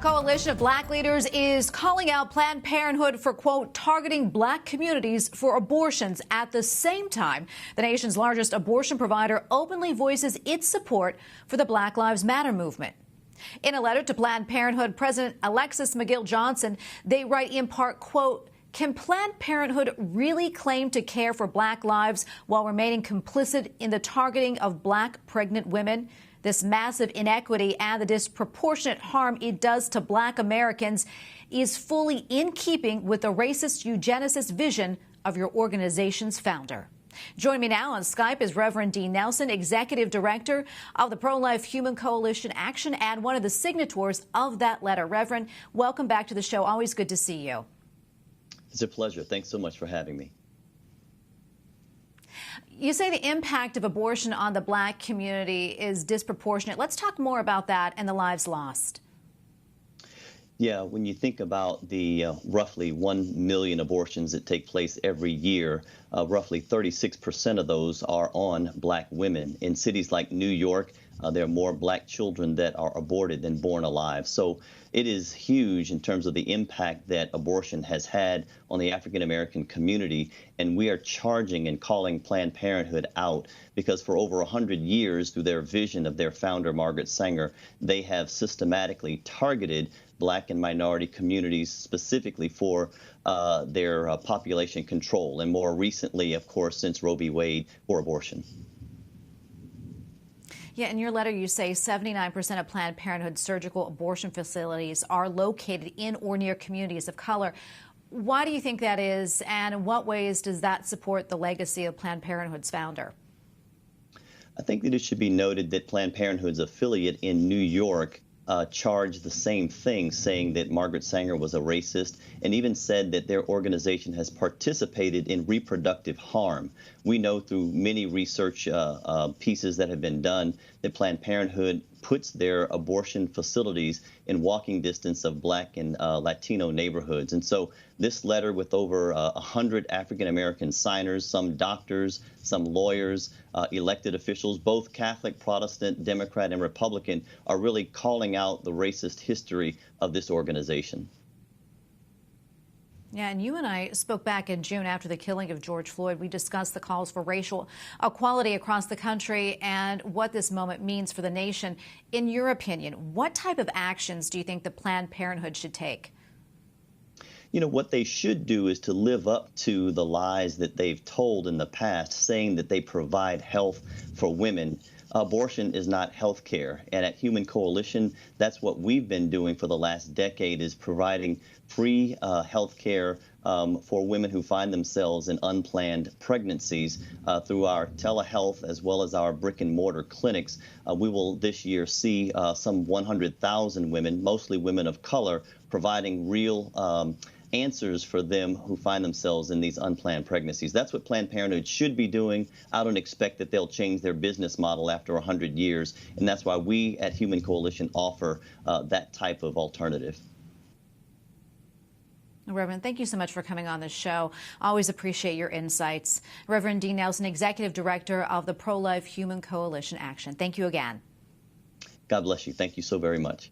coalition of black leaders is calling out Planned Parenthood for, quote, targeting black communities for abortions. At the same time, the nation's largest abortion provider openly voices its support for the Black Lives Matter movement. In a letter to Planned Parenthood, President Alexis McGill Johnson, they write in part, quote, can Planned Parenthood really claim to care for black lives while remaining complicit in the targeting of black pregnant women? This massive inequity and the disproportionate harm it does to black Americans is fully in keeping with the racist eugenicist vision of your organization's founder. Joining me now on Skype is Reverend Dean Nelson, Executive Director of the Pro-Life Human Coalition Action and one of the signatories of that letter. Reverend, welcome back to the show. Always good to see you. It's a pleasure. Thanks so much for having me. You say the impact of abortion on the black community is disproportionate. Let's talk more about that and the lives lost. Yeah, when you think about the roughly 1 million abortions that take place every year, roughly 36% of those are on black women. In cities like New York, there are more black children that are aborted than born alive. So it is huge in terms of the impact that abortion has had on the African American community. And we are charging and calling Planned Parenthood out because for over 100 years, through their vision of their founder, Margaret Sanger, they have systematically targeted black and minority communities specifically for their population control. And more recently, of course, since Roe v. Wade, for abortion. Yeah, in your letter, you say 79% of Planned Parenthood surgical abortion facilities are located in or near communities of color. Why do you think that is, and in what ways does that support the legacy of Planned Parenthood's founder? I think that it should be noted that Planned Parenthood's affiliate in New York charged the same thing, saying that Margaret Sanger was a racist, and even said that their organization has participated in reproductive harm. We know through many research pieces that have been done that Planned Parenthood puts their abortion facilities in walking distance of black and Latino neighborhoods. And so this letter, with over 100 African-American signers, some doctors, some lawyers, elected officials, both Catholic, Protestant, Democrat, and Republican, are really calling out the racist history of this organization. Yeah, and you and I spoke back in June after the killing of George Floyd. We discussed the calls for racial equality across the country and what this moment means for the nation. In your opinion, what type of actions do you think the Planned Parenthood should take? You know, what they should do is to live up to the lies that they've told in the past, saying that they provide health for women. Abortion is not health care. And at Human Coalition, that's what we've been doing for the last decade, is providing free health care for women who find themselves in unplanned pregnancies through our telehealth as well as our brick and mortar clinics. We will this year see some 100,000 women, mostly women of color, providing real answers for them who find themselves in these unplanned pregnancies. That's what Planned Parenthood should be doing. I don't expect that they'll change their business model after 100 years, and that's why we at Human Coalition offer that type of alternative. Reverend, thank you so much for coming on the show. Always appreciate your insights. Reverend Dean Nelson, Executive Director of the Pro-Life Human Coalition Action. Thank you again. God bless you. Thank you so very much.